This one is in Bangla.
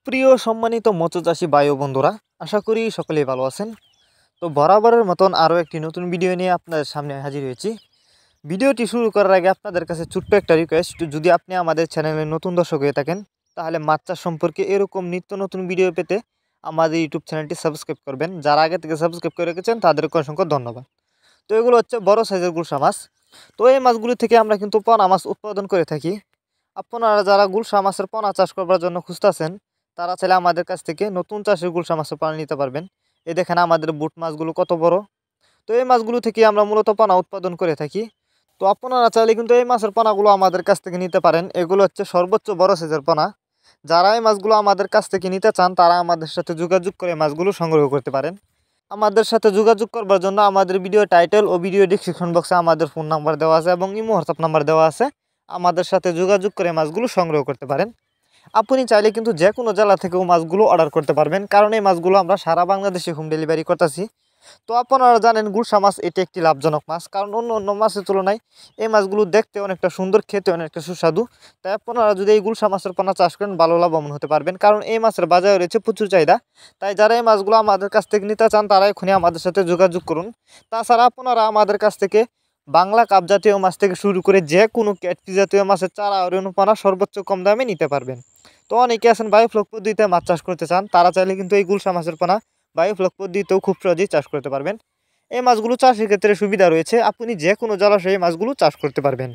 সুপ্রিয় সম্মানিত মৎস্যচাষী ভাই ও বন্ধুরা, আশা করি সকলেই ভালো আছেন। তো বরাবরের মতন আরও একটি নতুন ভিডিও নিয়ে আপনাদের সামনে হাজির হয়েছি। ভিডিওটি শুরু করার আগে আপনাদের কাছে ছোট্ট একটা রিকোয়েস্ট, যদি আপনি আমাদের চ্যানেলে নতুন দর্শক হয়ে থাকেন তাহলে মাছ চাষ সম্পর্কে এরকম নিত্য নতুন ভিডিও পেতে আমাদের ইউটিউব চ্যানেলটি সাবস্ক্রাইব করবেন। যারা আগে থেকে সাবস্ক্রাইব করে রেখেছেন তাদেরকে অসংখ্য ধন্যবাদ। তো এগুলো হচ্ছে বড় সাইজের গুলশা মাছ। তো এই মাছগুলি থেকে আমরা কিন্তু পোনা মাছ উৎপাদন করে থাকি। আপনারা যারা গুলশা মাছের পোনা চাষ করবার জন্য খুঁজতেছেন তারা চাইলে আমাদের কাছ থেকে নতুন চাষের গুলশা মাছের পোনা নিতে পারবেন। এই দেখেন আমাদের বুট মাছগুলো কত বড়। তো এই মাছগুলো থেকে আমরা মূলত পোনা উৎপাদন করে থাকি। তো আপনারা চাইলে কিন্তু এই মাছের পোনাগুলো আমাদের কাছ থেকে নিতে পারেন। এগুলো হচ্ছে সর্বোচ্চ বড় সাইজের পোনা। যারা এই মাছগুলো আমাদের কাছ থেকে নিতে চান তারা আমাদের সাথে যোগাযোগ করে মাছগুলো সংগ্রহ করতে পারেন। আমাদের সাথে যোগাযোগ করবার জন্য আমাদের ভিডিও টাইটেল ও ভিডিও ডেসক্রিপশন বক্সে আমাদের ফোন নাম্বার দেওয়া আছে এবং ইমো হোয়াটসঅ্যাপ নাম্বার দেওয়া আছে। আমাদের সাথে যোগাযোগ করে মাছগুলো সংগ্রহ করতে পারেন। আপনি চাইলে কিন্তু যে কোনো জেলা থেকেও মাছগুলো অর্ডার করতে পারবেন, কারণ এই মাছগুলো আমরা সারা বাংলাদেশে হোম ডেলিভারি করতেছি। তো আপনারা জানেন গুলশা মাছ এটি একটি লাভজনক মাছ, কারণ অন্য অন্য মাছের তুলনায় এই মাছগুলো দেখতে অনেকটা সুন্দর, খেতে অনেকটা সুস্বাদু। তাই আপনারা যদি এই গুলশা মাছের পোনা চাষ করেন ভালো লাভবান হতে পারবেন, কারণ এই মাছের বাজারে রয়েছে প্রচুর চাহিদা। তাই যারা এই মাছগুলো আমাদের কাছ থেকে নিতে চান তারা এখনই আমাদের সাথে যোগাযোগ করুন। তাছাড়া আপনারা আমাদের কাছ থেকে বাংলা কাপ জাতীয় মাছ থেকে শুরু করে যে কোনো ক্যাটফিশ জাতীয় মাছের চারা আর পোনা সর্বোচ্চ কম দামে নিতে পারবেন। তো অনেকে আছেন বায়োফ্লক পদ্ধতিতে মাছ চাষ করতে চান, তারা চাইলে কিন্তু এই গুলশা মাছের পোনা বায়োফ্লক পদ্ধতিতেও খুব সহজেই চাষ করতে পারবেন। এই মাছগুলো চাষের ক্ষেত্রে সুবিধা রয়েছে, আপনি যে কোনো জলাশয়ে মাছগুলো চাষ করতে পারবেন।